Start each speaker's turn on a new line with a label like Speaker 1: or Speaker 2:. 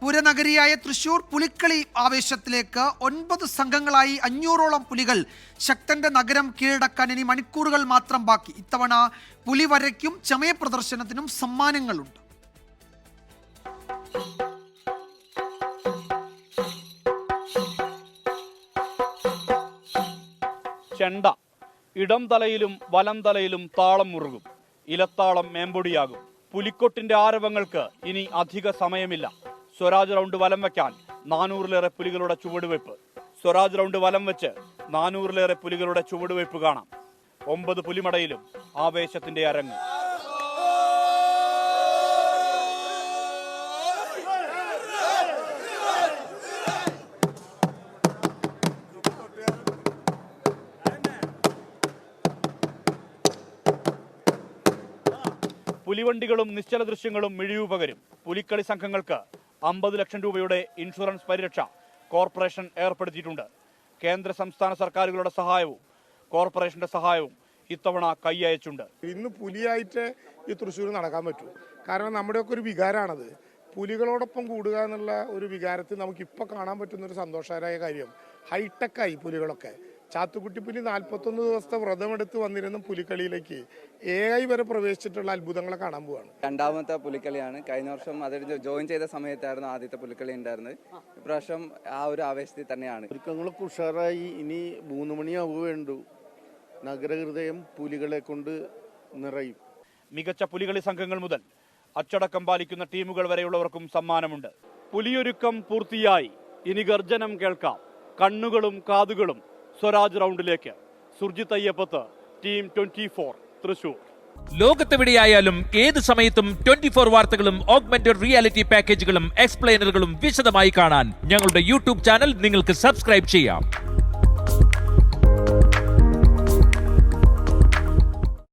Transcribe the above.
Speaker 1: പൂരനഗരിയായ തൃശൂർ പുലിക്കളി ആവേശത്തിലേക്ക് 9 സംഘങ്ങളായി 500ഓളം പുലികൾ ശക്തന്റെ നഗരം കീഴടക്കാൻ ഇനി മണിക്കൂറുകൾ മാത്രം ബാക്കി. ഇത്തവണ പുലിവരയ്ക്കും ചമയ പ്രദർശനത്തിനും സമ്മാനങ്ങളുണ്ട്.
Speaker 2: ചെണ്ട ഇടം തലയിലും വലം തലയിലും താളം മുറുകും. ഇലത്താളം മേമ്പൊടിയാകും. പുലിക്കൊട്ടിന്റെ ആരവങ്ങൾക്ക് ഇനി അധിക സമയമില്ല. സ്വരാജ് റൗണ്ട് വലം വയ്ക്കാൻ 400-ലേറെ പുലികളുടെ ചുവടുവയ്പ്. സ്വരാജ് റൗണ്ട് വലം വെച്ച് 400-ലേറെ പുലികളുടെ ചുവടുവയ്പ് കാണാം. 9 പുലിമടയിലും ആവേശത്തിന്റെ അരങ്ങ്. പുലിവണ്ടികളും നിശ്ചല ദൃശ്യങ്ങളും മിഴിവ് പകരും. പുലിക്കളി സംഘങ്ങൾക്ക് 50 ലക്ഷം രൂപയുടെ ഇൻഷുറൻസ് പരിരക്ഷ കോർപ്പറേഷൻ ഏർപ്പെടുത്തിയിട്ടുണ്ട്. കേന്ദ്ര സംസ്ഥാന സർക്കാരുകളുടെ സഹായവും കോർപ്പറേഷന്റെ സഹായവും ഇത്തവണ കൈയച്ചുണ്ട്.
Speaker 3: ഇന്ന് പുലിയായിട്ട് ഈ തൃശ്ശൂർ നടക്കാൻ പറ്റൂ. കാരണം നമ്മുടെയൊക്കെ ഒരു വികാരമാണത്. പുലികളോടൊപ്പം കൂടുക എന്നുള്ള ഒരു വികാരത്തിൽ നമുക്കിപ്പോൾ കാണാൻ പറ്റുന്ന ഒരു സന്തോഷകരമായ കാര്യം, ഹൈടെക്കായി പുലികളൊക്കെ. ചാത്തുക്കുട്ടി പുലി 41 ദിവസത്തെ വ്രതമെടുത്ത് വന്നിരുന്ന പുലിക്കളിയിലേക്ക് AI വരെ പ്രവേശിച്ചിട്ടുള്ള അത്ഭുതങ്ങളെ കാണാൻ പോവാണ്.
Speaker 4: രണ്ടാമത്തെ പുലിക്കളിയാണ്. കഴിഞ്ഞ വർഷം അതിൽ ജോയിൻ ചെയ്ത സമയത്തായിരുന്നു ആദ്യത്തെ പുലിക്കളി ഉണ്ടായിരുന്നത്. ഇപ്രാവശ്യം ആ ഒരു ആവേശത്തിൽ തന്നെയാണ്.
Speaker 5: ഒരുക്കങ്ങളൊക്കെ ഉഷാറായി. ഇനി 3 മണിയാവുകയുണ്ടു. നഗരഹൃദയം പുലികളെ കൊണ്ട് നിറയും.
Speaker 2: മികച്ച പുലികളി സംഘങ്ങൾ മുതൽ അച്ചടക്കം പാലിക്കുന്ന ടീമുകൾ വരെയുള്ളവർക്കും സമ്മാനമുണ്ട്. പുലിയൊരുക്കം പൂർത്തിയായി. ഇനി ഗർജനം കേൾക്കാം. കണ്ണുകളും കാതുകളും സ്വരാജ് റൗണ്ടിലേക്ക്. സുർജിത് അയ്യപ്പത്ത്, ടീം 24, തൃശൂർ.
Speaker 6: ലോകത്തെവിടെയായാലും ഏത് സമയത്തും 24 വാർത്തകളും ഓഗ്മെന്റഡ് റിയാലിറ്റി പാക്കേജുകളും എക്സ്പ്ലെയിനറുകളും വിശദമായി കാണാൻ ഞങ്ങളുടെ യൂട്യൂബ് ചാനൽ നിങ്ങൾക്ക് സബ്സ്ക്രൈബ് ചെയ്യാം.